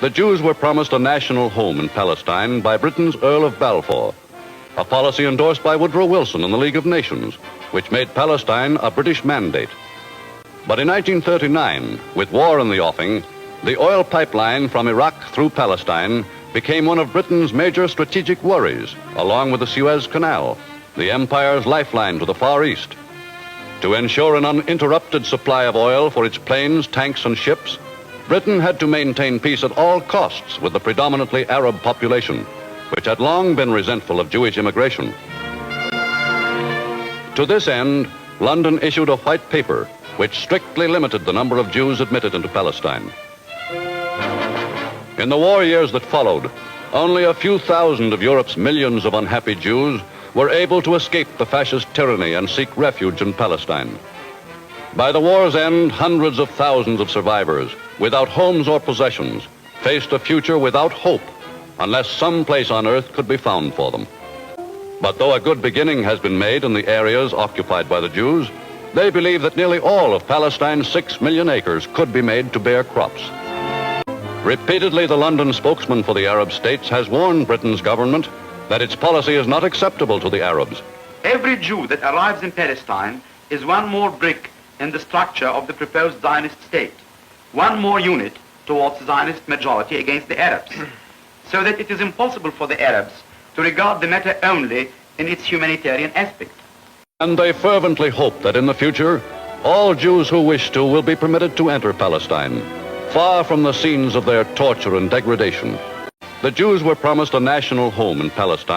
The Jews were promised a national home in Palestine by Britain's Earl of Balfour, a policy endorsed by Woodrow Wilson and the League of Nations, which made Palestine a British mandate. But in 1939, with war in the offing, the oil pipeline from Iraq through Palestine became one of Britain's major strategic worries, along with the Suez Canal, the empire's lifeline to the Far East. To ensure an uninterrupted supply of oil for its planes, tanks, and ships, Britain had to maintain peace at all costs with the predominantly Arab population, which had long been resentful of Jewish immigration. To this end, London issued a white paper which strictly limited the number of Jews admitted into Palestine. In the war years that followed, only a few thousand of Europe's millions of unhappy Jews were able to escape the fascist tyranny and seek refuge in Palestine. By the war's end, hundreds of thousands of survivors, without homes or possessions, faced a future without hope, unless some place on earth could be found for them. But though a good beginning has been made in the areas occupied by the Jews, they believe that nearly all of Palestine's 6 million acres could be made to bear crops. Repeatedly, the London spokesman for the Arab states has warned Britain's government that its policy is not acceptable to the Arabs. Every Jew that arrives in Palestine is one more brick in the structure of the proposed Zionist state, one more unit towards the Zionist majority against the Arabs, so that it is impossible for the Arabs to regard the matter only in its humanitarian aspect. And they fervently hope that in the future, all Jews who wish to will be permitted to enter Palestine, far from the scenes of their torture and degradation. The Jews were promised a national home in Palestine.